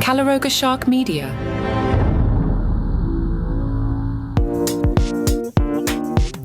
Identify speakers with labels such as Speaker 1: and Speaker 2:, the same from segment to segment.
Speaker 1: Calaroga Shark Media.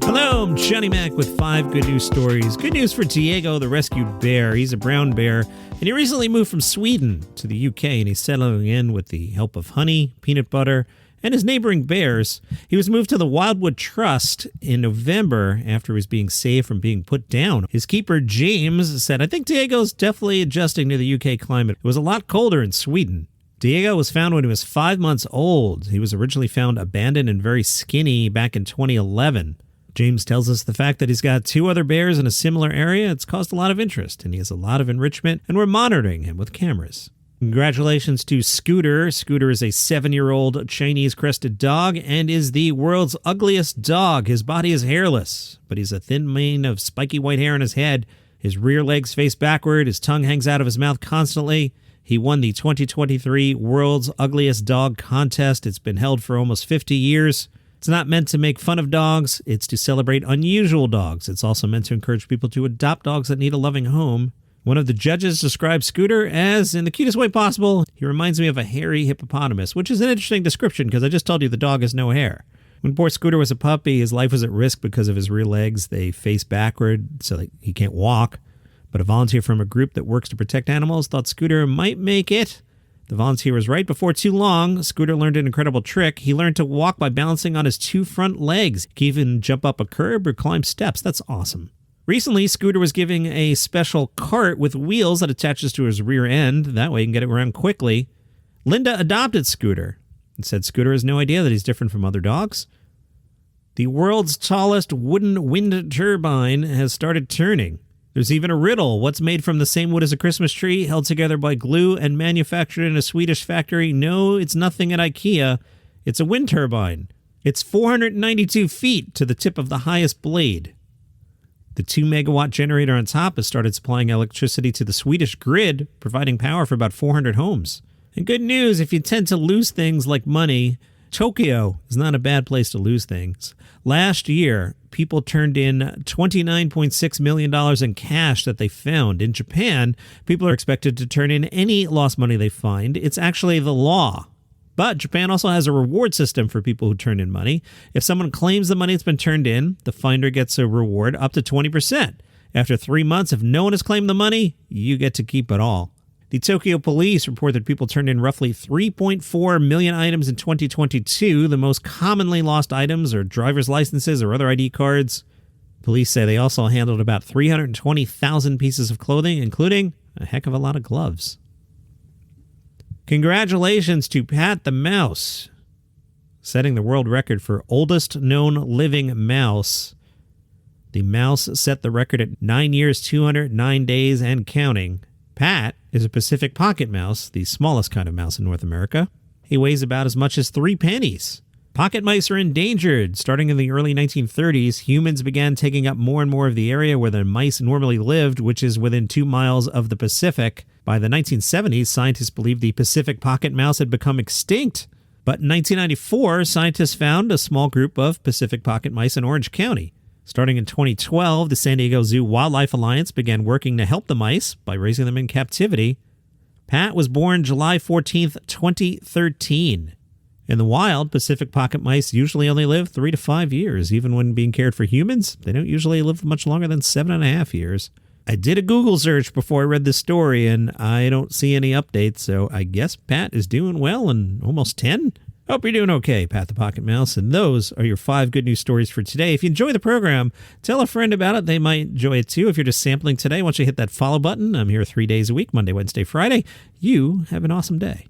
Speaker 2: Hello, I'm Johnny Mac with 5 good news stories. Good news for Diego, the rescued bear. He's a brown bear, and he recently moved from Sweden to the UK, and he's settling in with the help of honey, peanut butter, and his neighboring bears. He was moved to the Wildwood Trust in November after he was being saved from being put down. His keeper, James, said, "I think Diego's definitely adjusting to the UK climate. It was a lot colder in Sweden." Diego was found when he was 5 months old. He was originally found abandoned and very skinny back in 2011. James tells us the fact that he's got 2 other bears in a similar area, it's caused a lot of interest, and he has a lot of enrichment, and we're monitoring him with cameras. Congratulations to Scooter. Scooter is a 7-year-old Chinese crested dog and is the world's ugliest dog. His body is hairless, but he's a thin mane of spiky white hair on his head. His rear legs face backward. His tongue hangs out of his mouth constantly. He won the 2023 World's Ugliest Dog contest. It's been held for almost 50 years. It's not meant to make fun of dogs. It's to celebrate unusual dogs. It's also meant to encourage people to adopt dogs that need a loving home. One of the judges described Scooter as, in the cutest way possible, he reminds me of a hairy hippopotamus, which is an interesting description because I just told you the dog has no hair. When poor Scooter was a puppy, his life was at risk because of his rear legs. They face backward so that he can't walk. But a volunteer from a group that works to protect animals thought Scooter might make it. The volunteer was right. Before too long, Scooter learned an incredible trick. He learned to walk by balancing on his 2 front legs. He can even jump up a curb or climb steps. That's awesome. Recently, Scooter was given a special cart with wheels that attaches to his rear end. That way he can get around quickly. Linda adopted Scooter and said Scooter has no idea that he's different from other dogs. The world's tallest wooden wind turbine has started turning. There's even a riddle. What's made from the same wood as a Christmas tree, held together by glue and manufactured in a Swedish factory? No, it's nothing at IKEA. It's a wind turbine. It's 492 feet to the tip of the highest blade. The 2-megawatt generator on top has started supplying electricity to the Swedish grid, providing power for about 400 homes. And good news, if you tend to lose things like money, Tokyo is not a bad place to lose things. Last year, people turned in $29.6 million in cash that they found. In Japan, people are expected to turn in any lost money they find. It's actually the law. But Japan also has a reward system for people who turn in money. If someone claims the money that's been turned in, the finder gets a reward up to 20%. After 3 months, if no one has claimed the money, you get to keep it all. The Tokyo police report that people turned in roughly 3.4 million items in 2022. The most commonly lost items are driver's licenses or other ID cards. Police say they also handled about 320,000 pieces of clothing, including a heck of a lot of gloves. Congratulations to Pat the Mouse, setting the world record for oldest known living mouse. The mouse set the record at 9 years, 209 days, and counting. Pat is a Pacific pocket mouse, the smallest kind of mouse in North America. He weighs about as much as 3 pennies. Pocket mice are endangered. Starting in the early 1930s, humans began taking up more and more of the area where the mice normally lived, which is within 2 miles of the Pacific. By the 1970s, scientists believed the Pacific pocket mouse had become extinct. But in 1994, scientists found a small group of Pacific pocket mice in Orange County. Starting in 2012, the San Diego Zoo Wildlife Alliance began working to help the mice by raising them in captivity. Pat was born July 14th, 2013. In the wild, Pacific pocket mice usually only live 3 to 5 years. Even when being cared for humans, they don't usually live much longer than 7.5 years. I did a Google search before I read this story, and I don't see any updates, so I guess Pat is doing well and almost 10? Hope you're doing okay, Pat the Pocket Mouse, and those are your 5 good news stories for today. If you enjoy the program, tell a friend about it. They might enjoy it too. If you're just sampling today, why don't you hit that follow button? I'm here 3 days a week, Monday, Wednesday, Friday. You have an awesome day.